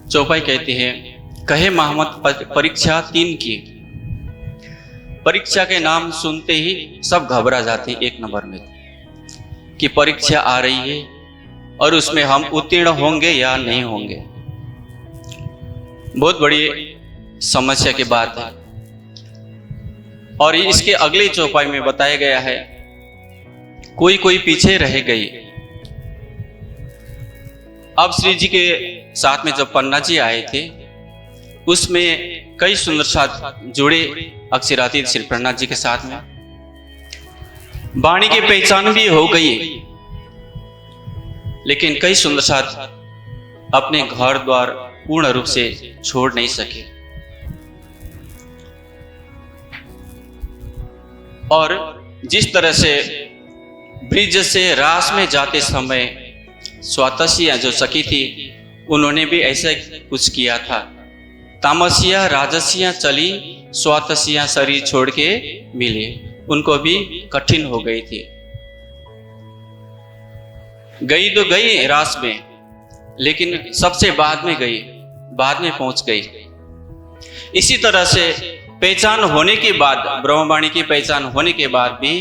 चौपाई कहते हैं, कहे मोहम्मद परीक्षा 3 की। परीक्षा के नाम सुनते ही सब घबरा जाते हैं एक नंबर में कि परीक्षा आ रही है और उसमें हम उत्तीर्ण होंगे या नहीं होंगे। बहुत बड़ी समस्या की बात है। और इसके अगले चौपाई में बताया गया है, कोई कोई पीछे रह गई। अब श्री जी के साथ में जब पन्ना जी आए थे, उसमें कई सुंदर साथ जुड़े अक्षरातीत श्री प्रहलाद जी के साथ में। वाणी की पहचान भी हो गई, लेकिन कई सुंदर साथ अपने घर द्वार पूर्ण रूप से छोड़ नहीं सके। और जिस तरह से ब्रिज से रास में जाते समय स्वातसिया जो सखी थी, उन्होंने भी ऐसा कुछ किया था। तामसिया राजसिया चली, स्वातसिया शरीर छोड़ के मिले, उनको भी कठिन हो गई थी। गई तो गई रास में, लेकिन सबसे बाद में गई, बाद में पहुंच गई। इसी तरह से पहचान होने के बाद, ब्रह्मवाणी की पहचान होने के बाद भी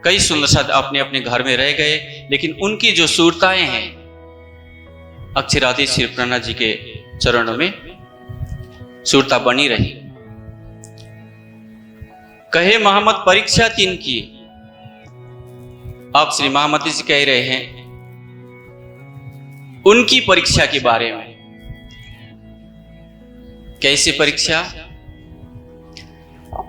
कई सुंदर साथ अपने अपने घर में रह गए, लेकिन उनकी जो सूरताएं हैं अक्षरातीत श्री प्रहलाद जी के चरणों में सूरता बनी रही। कहे मोहम्मद परीक्षा 3 की। अब श्री महामती जी कह रहे हैं उनकी परीक्षा के बारे में। कैसी परीक्षा?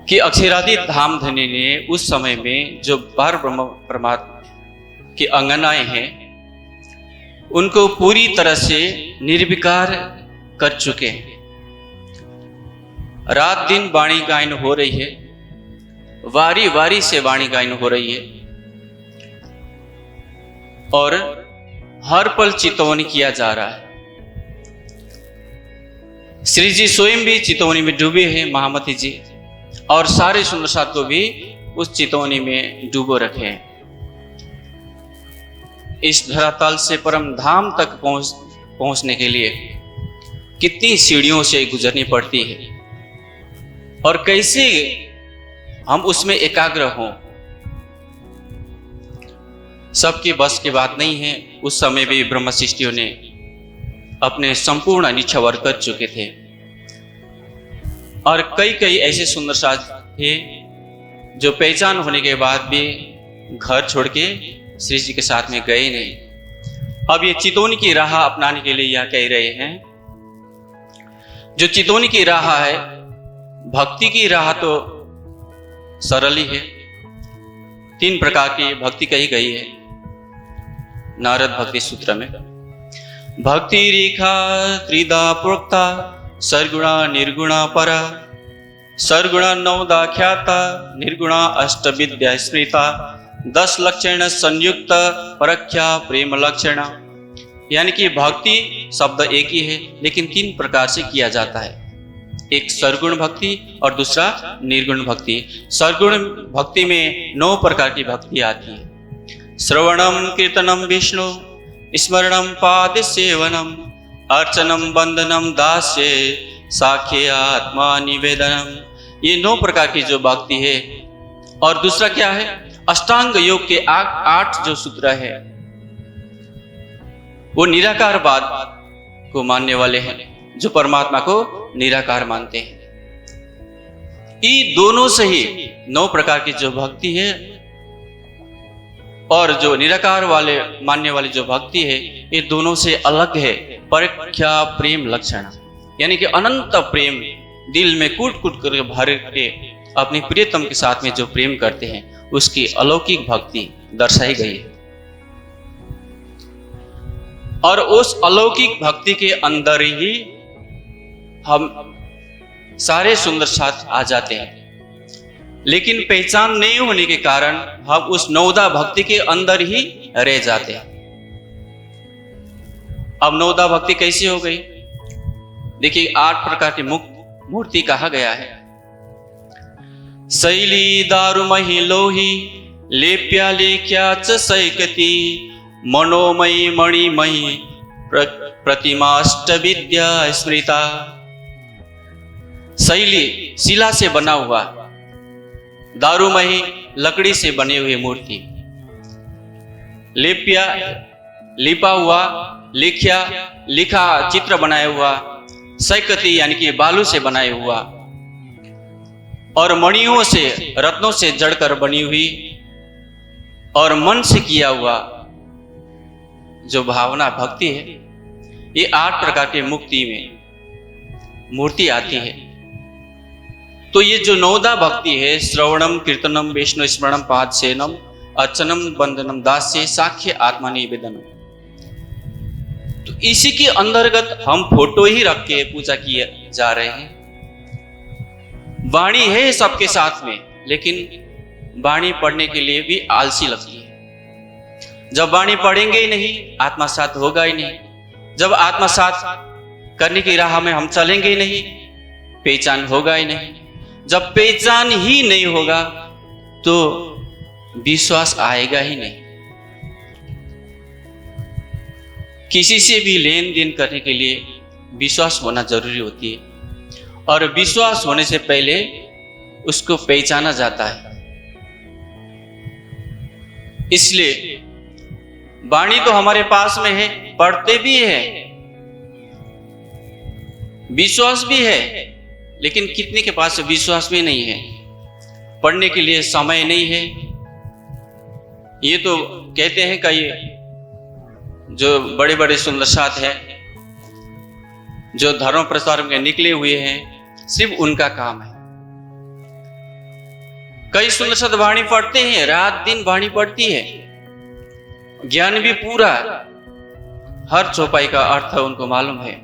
कि अक्षरातीत धाम धनी ने उस समय में जो पार ब्रह्म परमात्मा की अंगनाएं हैं, उनको पूरी तरह से निर्विकार कर चुके हैं। रात दिन वाणी गायन हो रही है, वारी वारी से वाणी गायन हो रही है, और हर पल चितौनी किया जा रहा है। श्री जी स्वयं भी चितौनी में डूबे हैं, महामती जी, और सारे सुंदर साथ को भी उस चितौनी में डूबो रखे हैं। इस धरातल से परम धाम तक पहुंचने के लिए कितनी सीढ़ियों से गुजरनी पड़ती है, और कैसे हम उसमें एकाग्र हों, सबके बस की बात नहीं है। उस समय भी ब्रह्म शिष्टियों ने अपने संपूर्ण निछावर कर चुके थे, और कई कई ऐसे सुंदर साथ थे जो पहचान होने के बाद भी घर छोड़ के श्री जी के साथ में गए नहीं। अब ये चितौनी की राह अपनाने के लिए यह कह रहे हैं। जो चितौनी की राह है, भक्ति की राह तो सरल ही है। 3 प्रकार की भक्ति कही गई है नारद भक्ति सूत्र में। भक्ति रेखा त्रिदा प्रोक्ता, सर्गुणा निर्गुणा परा, सर्गुणा 9 ख्याता, निर्गुणा 8 विद्या स्मृता, 10 लक्षण संयुक्त परख्या प्रेम लक्षण। यानी कि भक्ति शब्द एक ही है, लेकिन 3 प्रकार से किया जाता है। एक सरगुण भक्ति और दूसरा निर्गुण भक्ति। सरगुण भक्ति में 9 प्रकार की भक्ति आती है। श्रवणम कीर्तनम विष्णु, स्मरणम पाद सेवनम, अर्चनम वंदनम दास्य, साख्य आत्मा निवेदनम। ये 9 प्रकार की जो भक्ति है। और दूसरा क्या है? अष्टांग योग के 8 जो सूत्र है, वो निराकारवाद को मानने वाले हैं, जो परमात्मा को निराकार मानते हैं। ये दोनों से ही 9 प्रकार की जो भक्ति है, और जो निराकार वाले मानने वाली जो भक्ति है, ये दोनों से अलग है। परख्या प्रेम लक्षण, यानी कि अनंत प्रेम दिल में कूट कूट कर भर के अपने प्रियतम के साथ में जो प्रेम करते हैं, उसकी अलौकिक भक्ति दर्शाई गई है। और उस अलौकिक भक्ति के अंदर ही हम सारे सुंदर साथ आ जाते हैं, लेकिन पहचान नहीं होने के कारण हम उस 9दा भक्ति के अंदर ही रह जाते हैं। अब 9दा भक्ति कैसी हो गई? देखिए, 8 प्रकार की मूर्ति कहा गया है। शैली दारुमही लोही, लेप्या लेख्या च सैकती, मनोमयी मणिमयी, प्रतिमाष्ट विद्या स्मृता। शैली शिला से बना हुआ, दारूमही लकड़ी से बने हुए मूर्ति, लिपा हुआ, लिखा चित्र बनाया हुआ, सैकती यानी कि बालू से बनाया हुआ, और मणियों से रत्नों से जड़कर बनी हुई और मन से किया हुआ जो भावना भक्ति है, ये 8 प्रकार के मुक्ति में मूर्ति आती है। तो ये जो 9दा भक्ति है, श्रवणम कीर्तनम वैष्णव स्मरणम पादसेनम अर्चनम वंदनम दास्य साख्य आत्मा निवेदनम, तो इसी के अंतर्गत हम फोटो ही रख के पूजा किए जा रहे हैं। वाणी है सबके साथ में, लेकिन वाणी पढ़ने के लिए भी आलसी लगती है। जब वाणी पढ़ेंगे ही नहीं, आत्मसात होगा ही नहीं। जब आत्मसात करने की राह में हम चलेंगे ही नहीं, पहचान होगा ही नहीं। जब पहचान ही नहीं होगा तो विश्वास आएगा ही नहीं। किसी से भी लेन देन करने के लिए विश्वास होना जरूरी होती है, और विश्वास होने से पहले उसको पहचाना जाता है। इसलिए वाणी तो हमारे पास में है, पढ़ते भी है, विश्वास भी है, लेकिन कितने के पास विश्वास भी नहीं है, पढ़ने के लिए समय नहीं है। ये तो कहते हैं कई जो बड़े बड़े सुंदर साथ हैं, जो धर्म प्रचार में निकले हुए हैं, सिर्फ उनका काम है। कई सुंदर साथ वाणी पढ़ते हैं, रात दिन वाणी पढ़ती है, ज्ञान भी पूरा, हर चौपाई का अर्थ उनको मालूम है।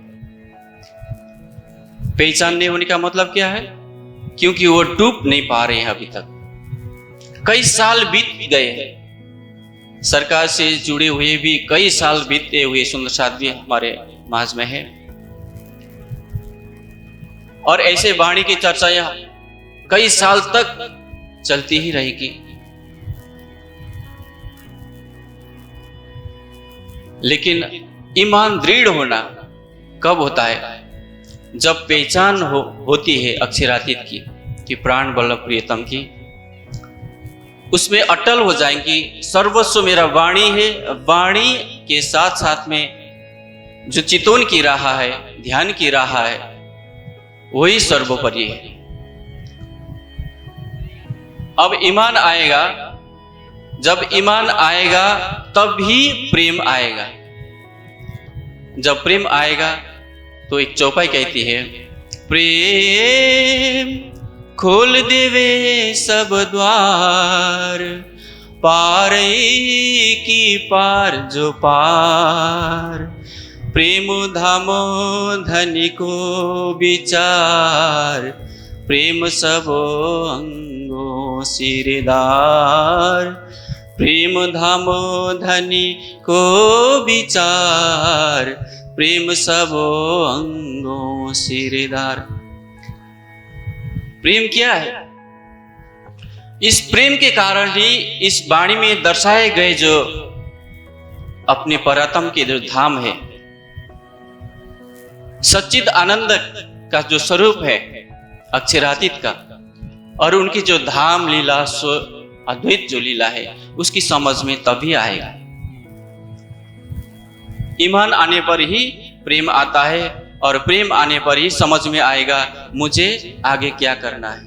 पहचान नहीं होने का मतलब क्या है? क्योंकि वो डूब नहीं पा रहे हैं अभी तक। कई साल बीत गए हैं, सरकार से जुड़े हुए भी कई साल बीते हुए सुंदर साथ भी हमारे माज में है, और ऐसे वाणी की चर्चाएं कई साल तक चलती ही रहेगी। लेकिन ईमान दृढ़ होना कब होता है? जब पहचान होती है अक्षरातीत की, कि प्राण वल्लभ प्रियतम की, उसमें अटल हो जाएंगी। सर्वस्व मेरा वाणी है, वाणी के साथ साथ में जो चितवन की राह है, ध्यान की राह है, वही सर्वोपरि है। अब ईमान आएगा, जब ईमान आएगा तब ही प्रेम आएगा। जब प्रेम आएगा तो एक चौपाई कहती है, प्रेम खोल देवे सब द्वार, पार की पार जो पार, प्रेम धामो धनी को विचार, प्रेम सबो अंगो सिरदार, प्रेम धामो धनी को विचार, प्रेम सबो अंगो सिरदार। प्रेम क्या है? इस प्रेम के कारण ही इस वाणी में दर्शाए गए जो अपने परात्म के जो धाम है, सच्चिद आनंद का जो स्वरूप है अक्षरातीत का, और उनकी जो धाम लीला स्व अद्वैत जो लीला है, उसकी समझ में तभी आएगा। ईमान आने पर ही प्रेम आता है, और प्रेम आने पर ही समझ में आएगा मुझे आगे क्या करना है।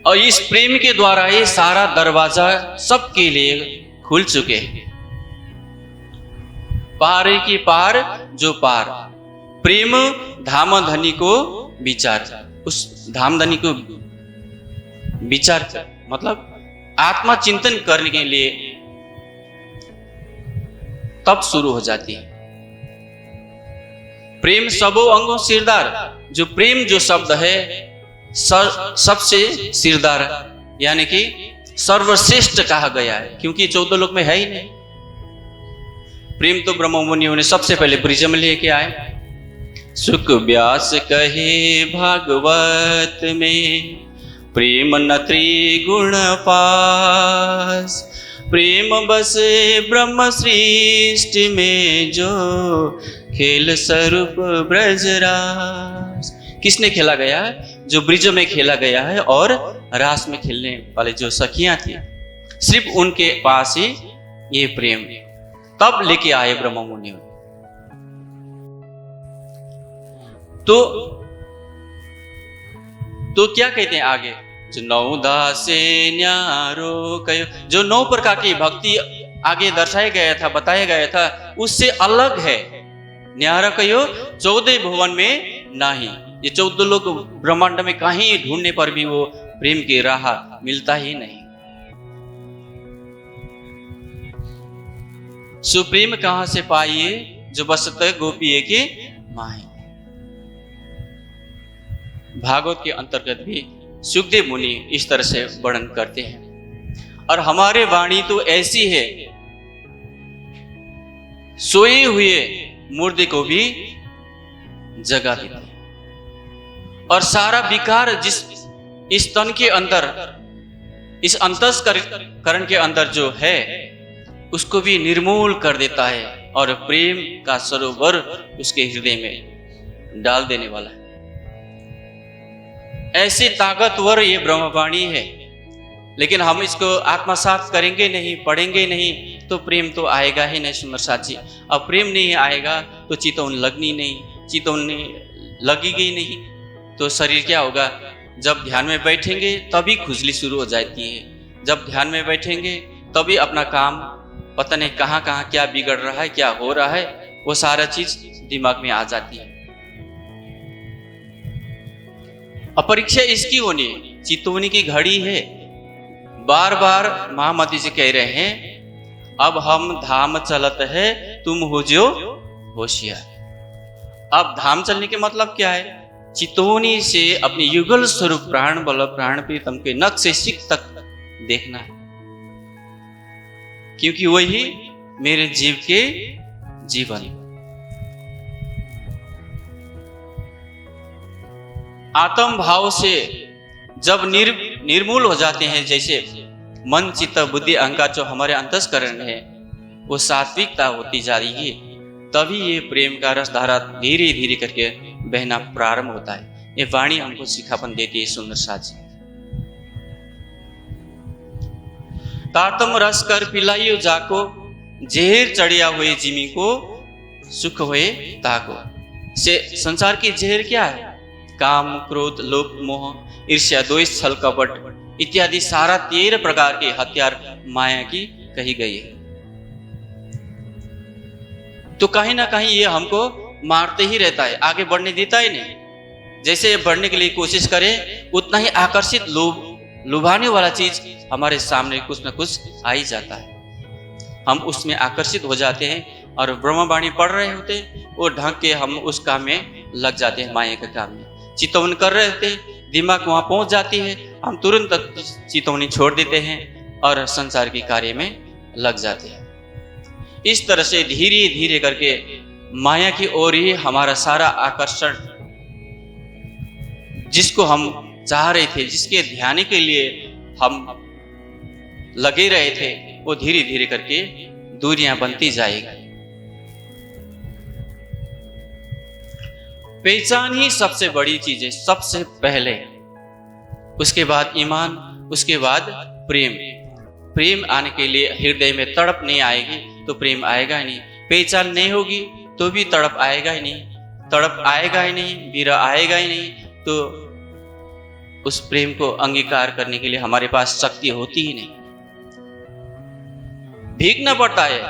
और इस प्रेम के द्वारा ही सारा दरवाजा सबके लिए खुल चुके हैं। पार की पार जो पार, प्रेम धाम धनी को विचार, उस धाम धनी को विचार मतलब आत्मा चिंतन करने के लिए तब शुरू हो जाती है। प्रेम सबो अंगों सिरदार, जो प्रेम जो शब्द है सबसे सिरदार यानी कि सर्वश्रेष्ठ कहा गया है, क्योंकि 14 लोक में है ही नहीं। प्रेम तो ब्रह्म मुनियों ने सबसे पहले ब्रिज में लेके आए। सुख व्यास कहे भागवत में, प्रेम न त्रिगुण पास, प्रेम बसे ब्रह्म सृष्टि में जो खेल स्वरूप ब्रजरास। किसने खेला गया है? जो ब्रिज में खेला गया है और रास में खेलने वाले जो सखियां थी, सिर्फ उनके पास ही ये प्रेम तब लेके आए ब्रह्म मुनि। तो क्या कहते हैं आगे? जो 9 दासे न्यारो कयो, जो 9 प्रकार की भक्ति आगे दर्शाया गया था, बताया गया था, उससे अलग है। न्यारा कयो 14 भुवन में नहीं। ये 14 लोग ब्रह्मांड में कहीं ढूंढने पर भी वो प्रेम की राह मिलता ही नहीं। सुप्रेम कहां से पाइए? जो बसत गोपी के माही। भागवत के अंतर्गत भी सुखदेव मुनि इस तरह से वर्णन करते हैं। और हमारे वाणी तो ऐसी है, सोए हुए मुर्दे को भी जगा देती है। और सारा विकार जिस इस तन के अंदर, इस अंतस्करण के अंदर जो है, उसको भी निर्मूल कर देता है और प्रेम का सरोवर उसके हृदय में डाल देने वाला है। ऐसी ताकतवर ये ब्रह्मवाणी है। लेकिन हम इसको आत्मसात करेंगे नहीं, पढ़ेंगे नहीं, तो प्रेम तो आएगा ही नहीं सुंदर साथ जी। अब प्रेम नहीं आएगा तो चितौन लगनी नहीं, चितौन लगेगी नहीं तो शरीर क्या होगा? जब ध्यान में बैठेंगे तभी खुजली शुरू हो जाती है। जब ध्यान में बैठेंगे तभी अपना काम, पता नहीं कहाँ कहाँ क्या बिगड़ रहा है, क्या हो रहा है, वो सारा चीज दिमाग में आ जाती है। अपरीक्षा इसकी होनी है, चितौनी की घड़ी है। बार बार महामती जी कह रहे हैं, अब हम धाम चलत है, तुम हो जो होशियार। अब धाम चलने के मतलब क्या है? चितौनी से अपनी युगल स्वरूप प्राण बल प्राण प्रीतम के नख से सिख तक देखना है, क्योंकि वही मेरे जीव के जीवन। आत्म भाव से जब निर्मूल हो जाते हैं, जैसे मन चित्त बुद्धि अहंकार जो हमारे अंतस्करण है वो सात्विकता होती जा रही है, तभी ये प्रेम का रस धारा धीरे धीरे करके बहना प्रारंभ होता है। ये वाणी हमको सिखापन देती है सुंदर साजी। तातम रस कर पिलाइयो जाको, जहर चढ़िया हुए जिमी को सुख हुए ताको। से संसार की जहर क्या है? काम, क्रोध, लोभ, मोह, ईर्ष्या, द्वेष, छल, कपट इत्यादि सारा 13 प्रकार के हथियार माया की कही गई है। तो कहीं ना कहीं ये हमको मारते ही रहता है, आगे बढ़ने देता ही नहीं। जैसे बढ़ने के लिए कोशिश करें, उतना ही आकर्षित लुभाने वाला चीज हमारे सामने कुछ न कुछ आ ही जाता है। हम उसमें आकर्षित हो जाते हैं और ब्रह्मवाणी पढ़ रहे होते, वो ढंग के हम उस काम में लग जाते हैं, माया के काम में। चितौन कर रहे थे, दिमाग वहां पहुंच जाती है, हम तुरंत चितौनी छोड़ देते हैं और संसार के कार्य में लग जाते हैं। इस तरह से धीरे धीरे करके माया की ओर ही हमारा सारा आकर्षण, जिसको हम चाह रहे थे, जिसके ध्यान के लिए हम लगे रहे थे, वो धीरे धीरे करके दूरियां बनती जाएगी। पहचान ही सबसे बड़ी चीज है, सबसे पहले। उसके बाद ईमान, उसके बाद प्रेम। प्रेम आने के लिए हृदय में तड़प नहीं आएगी तो प्रेम आएगा ही नहीं। पहचान नहीं होगी तो भी तड़प आएगा ही नहीं, तड़प आएगा ही नहीं, विरह आएगा ही नहीं, तो उस प्रेम को अंगीकार करने के लिए हमारे पास शक्ति होती ही नहीं। भीगना पड़ता है।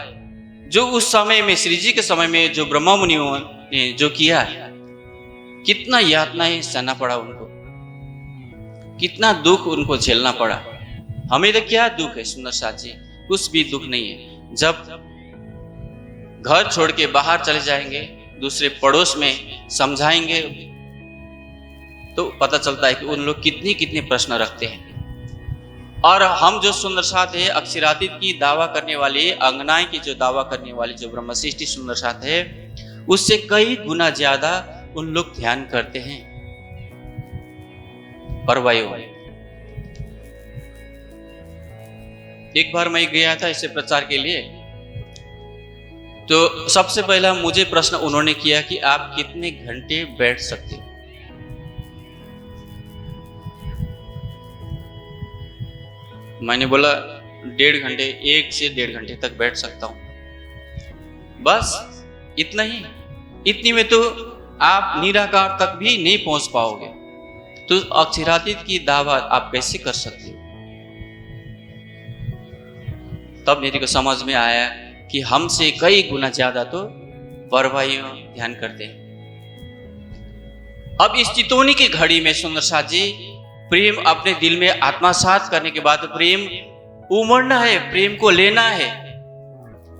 जो उस समय में, श्री जी के समय में जो ब्रह्मा मुनियों ने जो किया, कितना यातनाएं सहना पड़ा उनको, कितना दुख उनको झेलना पड़ा। हमें तो क्या दुख है सुंदर साथ जी? कुछ भी दुख नहीं है। जब घर छोड़ के बाहर चले जाएंगे, दूसरे पड़ोस में समझाएंगे, तो पता चलता है कि उन लोग कितने कितने प्रश्न रखते हैं। और हम जो सुंदर साथ है, अक्षरातीत की दावा करने वाली, अंगनाएं की जो दावा करने वाली जो ब्रह्म सृष्टि सुंदर साथ है, उससे कई गुना ज्यादा उन लोग ध्यान करते हैं परवायु। एक बार मैं गया था इसे प्रचार के लिए, तो सबसे पहला मुझे प्रश्न उन्होंने किया कि आप कितने घंटे बैठ सकते हो। मैंने बोला 1.5 घंटे, 1 से 1.5 घंटे तक बैठ सकता हूं, बस इतना ही। इतनी में तो आप निराकार तक भी नहीं पहुंच पाओगे, तो अक्षरातीत की दावा आप कैसे कर सकते हो। तब मेरे को समझ में आया कि हमसे कई गुना ज्यादा तो परवाइयों ध्यान करते हैं। अब इस चितौनी की घड़ी में सुंदर साथ जी, प्रेम अपने दिल में आत्मसात करने के बाद प्रेम उमड़ना है, प्रेम को लेना है।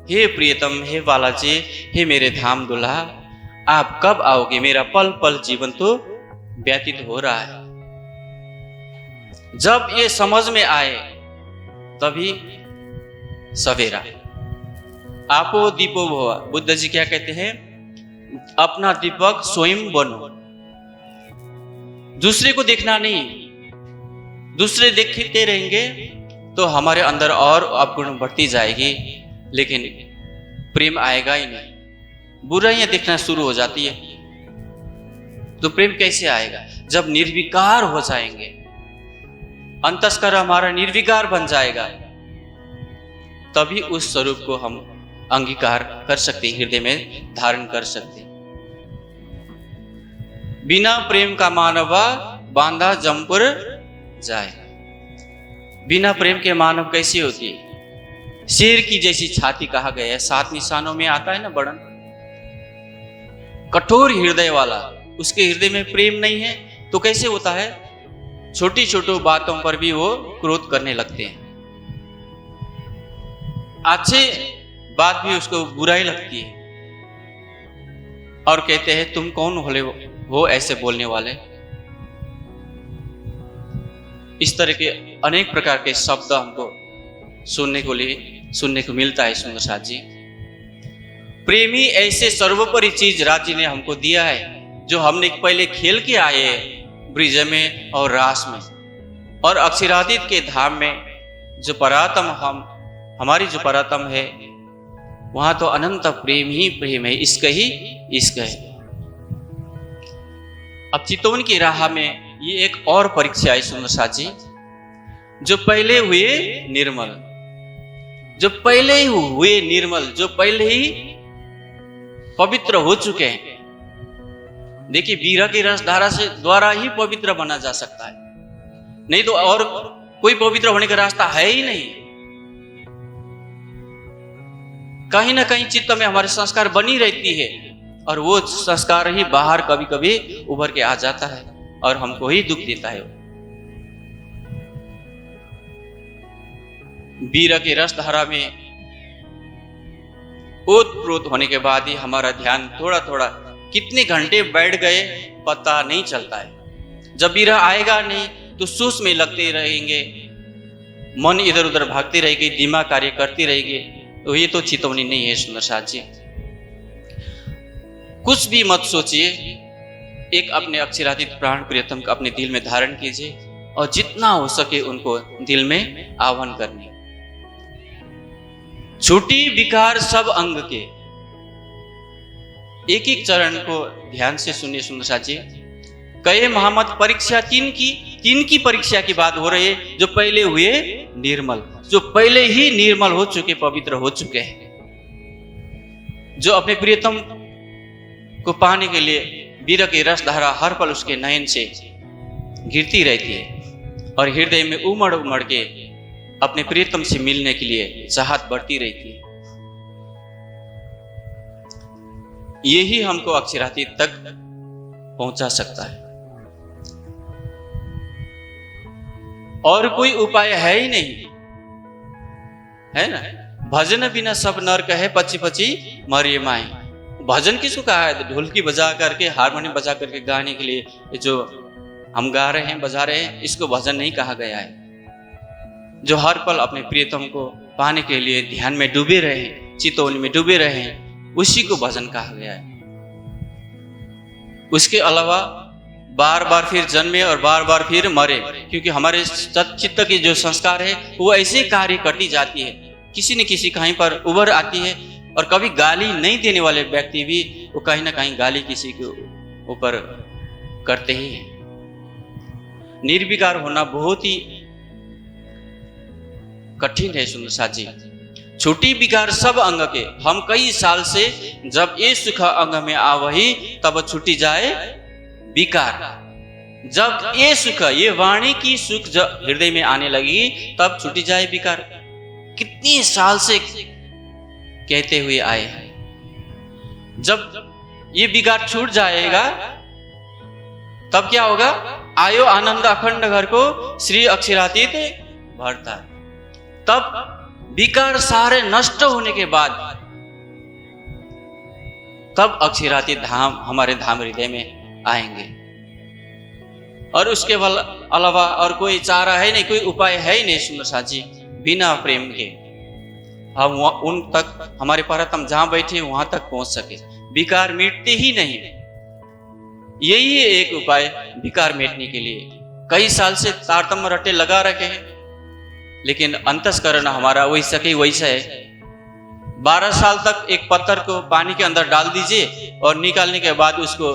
हे प्रियतम, हे बालाजी, हे मेरे धाम दुल्हा, आप कब आओगे, मेरा पल पल जीवन तो व्यतीत हो रहा है। जब ये समझ में आए तभी सवेरा। आपो दीपो भव, बुद्ध जी क्या कहते हैं, अपना दीपक स्वयं बनो। दूसरे को देखना नहीं, दूसरे देखते रहेंगे तो हमारे अंदर और अवगुण बढ़ती जाएगी, लेकिन प्रेम आएगा ही नहीं। बुराइयां देखना शुरू हो जाती है, तो प्रेम कैसे आएगा। जब निर्विकार हो जाएंगे, अंतस्कर हमारा निर्विकार बन जाएगा, तभी उस स्वरूप को हम अंगीकार कर सकते, हृदय में धारण कर सकते। बिना प्रेम का मानवा बांधा जमपुर जाए। बिना प्रेम के मानव कैसी होती है, शेर की जैसी छाती कहा गया है, 7 निशानों में आता है ना वर्णन। कठोर हृदय वाला, उसके हृदय में प्रेम नहीं है तो कैसे होता है, छोटी छोटी बातों पर भी वो क्रोध करने लगते हैं, अच्छे बात भी उसको बुराई लगती है, और कहते हैं तुम कौन हो ऐसे बोलने वाले। इस तरह के अनेक प्रकार के शब्द हमको सुनने को मिलता है सुंदर साथ जी। प्रेमी ऐसे सर्वोपरि चीज राज्य ने हमको दिया है, जो हमने पहले खेल के आए हैं ब्रिज में और रास में, और अक्षरातीत के धाम में जो परातम हमारी जो परातम है, वहां तो अनंत प्रेम ही प्रेम है, इश्क ही इश्क है। अब चितौन की राह में ये एक और परीक्षा है सुंदर साथ जी। जो पहले हुए निर्मल, जो पहले ही हुए निर्मल, जो पहले ही पवित्र हो चुके हैं। देखिए, वीरा की रस धारा से द्वारा ही पवित्र बना जा सकता है, नहीं तो और कोई पवित्र होने का रास्ता है ही नहीं। कहीं ना कहीं चित्त में हमारे संस्कार बनी रहती है, और वो संस्कार ही बाहर कभी कभी उभर के आ जाता है और हमको ही दुख देता है। वीरा की रस धारा में ओतप्रोत होने के बाद ही हमारा ध्यान थोड़ा थोड़ा कितने घंटे बैठ गए पता नहीं चलता है। जब वीरा आएगा नहीं तो सुस में लगते रहेंगे, मन इधर उधर भागती रहेगी, दिमाग कार्य करती रहेगी, तो ये तो चितौनी नहीं है सुंदर साथ जी। कुछ भी मत सोचिए, एक अपने अक्षरातीत प्राण प्रियतम को अपने दिल में धारण कीजिए, और जितना हो सके उनको दिल में आह्वान करने। छूटी विकार सब अंग के, एक एक चरण को ध्यान से सुनिए सुंदर साथ जी। कहे मोहम्मद परीक्षा तीन की परीक्षा की बात हो रही है। जो पहले हुए निर्मल, जो पहले ही निर्मल हो चुके, पवित्र हो चुके हैं, जो अपने प्रियतम को पाने के लिए वीर की रस धारा हर पल उसके नयन से गिरती रहती है, और हृदय में उमड़ उमड़ के अपने प्रियतम से मिलने के लिए चाहत बढ़ती रहती है। यही हमको अक्षरातीत तक पहुंचा सकता है, और कोई उपाय है ही नहीं, है ना। भजन बिना सब नर कहे, पची पची मरिए माई। भजन किसको कहा है? ढोलकी बजा करके, हारमोनियम बजा करके गाने के लिए जो हम गा रहे हैं, बजा रहे हैं, इसको भजन नहीं कहा गया है। जो हर पल अपने प्रियतम को पाने के लिए ध्यान में डूबे रहे, चितौनी में डूबे रहे, उसी को भजन कहा गया है। उसके अलावा बार बार फिर जन्मे और बार बार फिर मरे, क्योंकि हमारे चित्त के जो संस्कार है वो ऐसे कार्य करती जाती है, किसी न किसी कहीं पर उभर आती है। और कभी गाली नहीं देने वाले व्यक्ति भी वो कहीं ना कहीं गाली किसी के ऊपर करते ही हैं। निर्विकार होना बहुत ही कठिन है सुंदर साथ जी। छोटी विकार सब अंग के हम कई साल से जब ये सुख अंग में आवही तब छुटी जाए विकार। जब ये सुख, ये वाणी की सुख जब हृदय में आने लगी तब छुटी जाए विकार। कितने साल से कहते हुए आए हैं। जब ये विकार छूट जाएगा तब क्या होगा? आयो आनंद अखंड घर को श्री अक्षरातीत भरता। तब विकार सारे नष्ट होने के बाद तब अक्षरातीत धाम, हमारे धाम हृदय में आएंगे। और उसके अलावा और कोई चारा है नहीं, कोई उपाय है ही नहीं सुंदर साथ जी। बिना प्रेम के हम उन तक, हमारे परतम जहां बैठे वहां तक पहुंच सके। विकार मिटते ही नहीं, यही है एक उपाय विकार मिटने के लिए। कई साल से तारतम्य रटे लगा रखे हैं, लेकिन अंतस्करण हमारा वैसा के वैसा है। 12 साल तक एक पत्थर को पानी के अंदर डाल दीजिए और निकालने के बाद उसको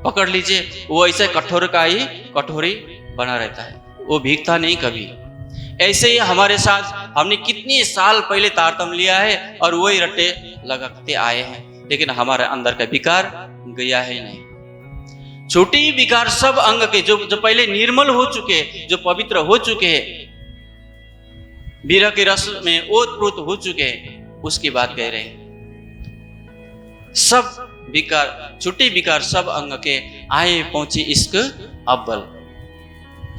पकड़ लीजिए, वो ऐसे कठोर का ही कठोरी बना रहता है, वो भीगता नहीं कभी। ऐसे ही हमारे साथ हमने कितने साल पहले तारतम्य लिया है और वही रट्टे लगाते आए हैं, लेकिन हमारे अंदर का विकार गया है नहीं। छोटी विकार सब अंग के जो पहले निर्मल हो चुके, जो पवित्र हो चुके हैं, विरह के रस में ओतप्रोत हो चुके हैं, उसकी बात कह रहे हैं। सब विकार, छोटे विकार सब अंग के आए पहुंचे इश्क अव्वल।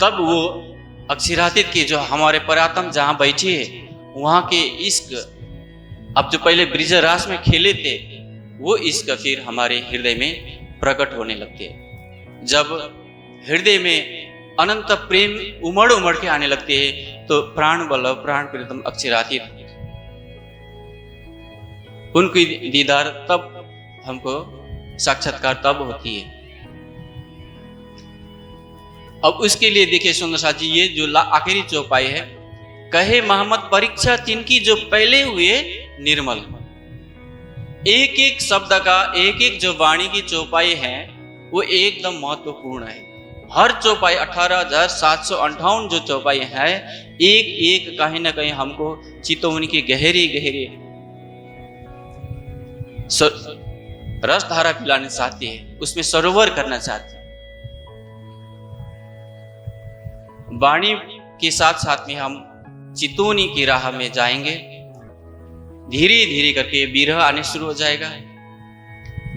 तब वो अक्षरातीत के जो हमारे परात्म जहां बैठे वहां के इश्क, अब जो पहले ब्रिज रास में खेले थे वो इश्क फिर हमारे हृदय में प्रकट होने लगते हैं। जब हृदय में अनंत प्रेम उमड़ उमड़ के आने लगते हैं तो प्राण वल्लभ, प्राण प्रीतम अक्षरातीत, उनकी दीदार तब हमको साक्षात्कार तब होती है। अब उसके लिए देखिए सुंदर साथ जी, ये जो आखिरी चौपाई है, कहे मोहम्मद परीक्षा तिनकी जो पहले हुए निर्मल। एक एक शब्द का, एक एक जो वाणी की चौपाई है वो एकदम महत्वपूर्ण है। हर चौपाई 18,758 जो चौपाई है, एक एक कहीं ना कहीं हमको चितौनी की गहरी गहरी रस धारा पिलाना चाहती है, उसमें सरोवर करना चाहती है। वाणी के साथ साथ में हम चितौनी की राह में जाएंगे। धीरे धीरे करके विरह आने शुरू हो जाएगा।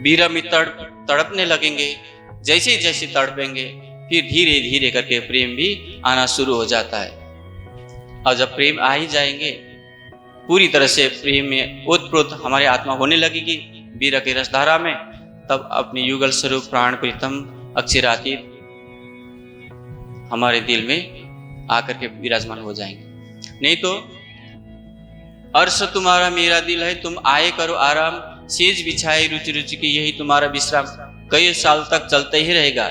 विरह में तड़पने लगेंगे, जैसे जैसे तड़पेंगे फिर धीरे धीरे करके प्रेम भी आना शुरू हो जाता है। और जब प्रेम आ ही जाएंगे, पूरी तरह से प्रेम में ओतप्रोत हमारी आत्मा होने लगेगी विरह के रसधारा में, तब अपने युगल स्वरूप प्राण प्रीतम अक्षरातीत हमारे दिल में आकर के विराजमान हो जाएंगे। नहीं तो अर्श तुम्हारा मेरा दिल है, तुम आए करो आराम, सेज बिछाए रुचि रुचि की यही तुम्हारा विश्राम। कई साल तक चलते ही रहेगा।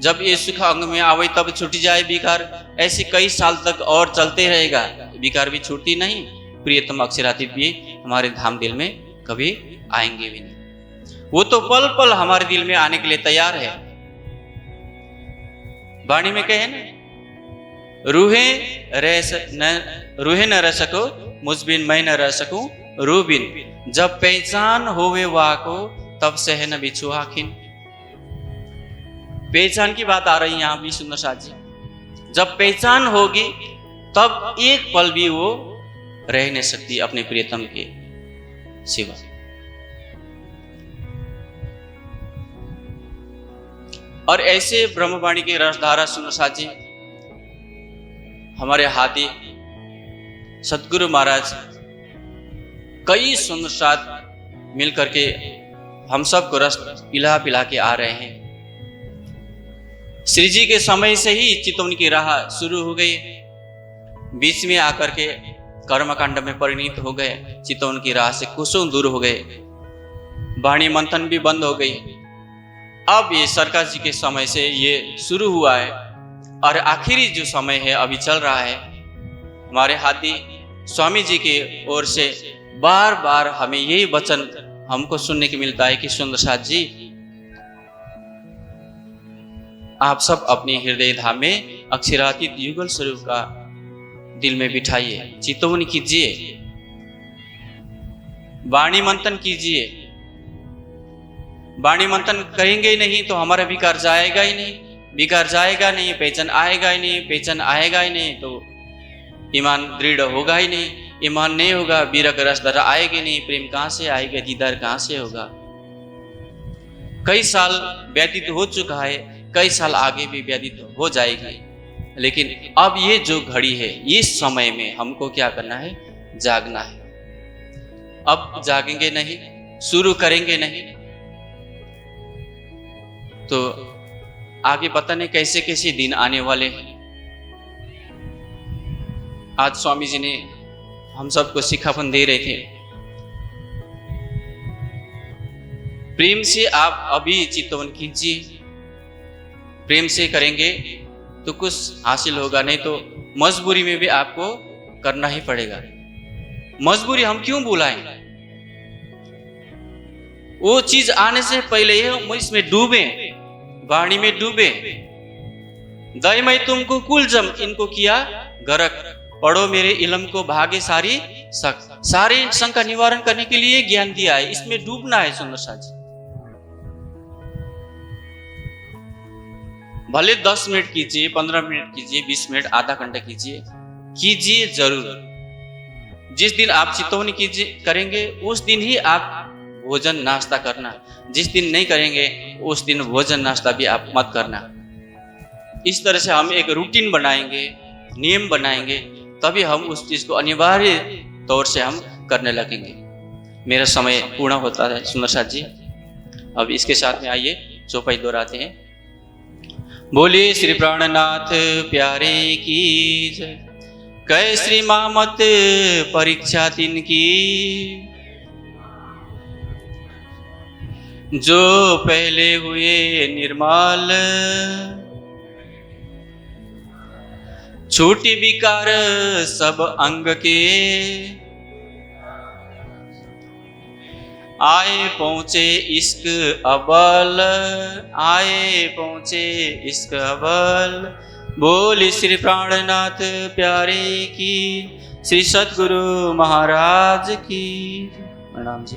जब ये सुख अंग में आवे तब छूट जाए विकार, ऐसे कई साल तक और चलते रहेगा, विकार भी छूटती नहीं। प्रियतम अक्षरातीत भी हमारे धाम दिल में कभी आएंगे भी नहीं। वो तो पल पल हमारे दिल में आने के लिए तैयार है। वाणी में कहे ना, रूहे न रह सको मुझ बिन मैं न रह सकूं रू बिन, जब पहचान होवे वाह को तब सह न बिछू आखिन। पहचान की बात आ रही है यहाँ भी सुंदर साथ जी। जब पहचान होगी तब एक पल भी वो रह नहीं सकती अपने प्रियतम के सिवा। और ऐसे ब्रह्मवाणी के रसधारा सुंदर साथ जी, हमारे हाथी सतगुरु महाराज कई सुंदर साथ मिल करके हम सबको रस पिला पिला के आ रहे हैं। श्री जी के समय से ही चितौनी की राह शुरू हो गई, बीच में आकर के कर्मकांड में परिणित हो गए, चितौनी की राह से कुसुम दूर हो गए, वाणी मंथन भी बंद हो गई। अब ये सरकार जी के समय से ये शुरू हुआ है और आखिरी जो समय है अभी चल रहा है। हमारे हाथी स्वामी जी की ओर से बार बार हमें यही वचन हमको सुनने को मिलता है कि सुंदर साथ जी, आप सब अपने हृदय धाम में अक्षरातीत युगल स्वरूप का दिल में बिठाइए, चितौनी कीजिए, वाणी मंथन कीजिए। वाणी मंथन करेंगे ही नहीं तो हमारा विकार जाएगा ही नहीं, विकार जाएगा नहीं, पहचान आएगा ही नहीं, पहचान आएगा ही नहीं तो ईमान दृढ़ होगा ही नहीं, ईमान नहीं होगा, विरक रस धरा आएगी नहीं, प्रेम कहाँ से आएगा, दीदार कहाँ से होगा। कई साल व्यतीत हो चुका है, कई साल आगे भी व्यतीत हो जाएगी, लेकिन अब ये जो घड़ी है, इस समय में हमको क्या करना है, जागना है। अब जागेंगे नहीं, शुरू करेंगे नहीं तो आगे पता नहीं कैसे कैसे दिन आने वाले हैं। आज स्वामी जी ने हम सबको शिखापन दे रहे थे, प्रेम से आप अभी चितवन कीजिए, प्रेम से करेंगे तो कुछ हासिल होगा, नहीं तो मजबूरी में भी आपको करना ही पड़ेगा। मजबूरी हम क्यों बुलाएं? वो चीज आने से पहले ही हम इसमें डूबे, वाणी में डूबे। दय मैं तुमको कुलजम इनको किया गरक, पढ़ो मेरे इल्म को भागे सारी शक। सारे संग का निवारण करने के लिए ज्ञान दिया है, इसमें डूबना है सुंदर साथ जी। भले 10 मिनट कीजिए, 15 मिनट कीजिए, 20 मिनट, आधा घंटा कीजिए जरूर। जिस दिन आप चितौनी कीजिए करेंगे उस दिन ही आप भोजन नाश्ता करना, जिस दिन नहीं करेंगे उस दिन भोजन नाश्ता भी आप मत करना। इस तरह से हम एक रूटीन बनाएंगे, नियम बनाएंगे, तभी हम उस चीज को अनिवार्य तौर से हम करने लगेंगे। मेरा समय पूर्ण होता है सुंदर साथ जी। अब इसके साथ में आइए चौपाई दोहराते हैं। बोलिए श्री प्राणनाथ प्यारे की जय। कै श्री मामत परीक्षा तिनकी, जो पहले हुए निर्मल, छूटी विकार सब अंग के, आए पहुंचे इश्क अबल, आए पहुंचे इश्क अबल। बोल श्री प्राणनाथ प्यारे की, श्री सद्गुरु महाराज की। प्रणाम जी।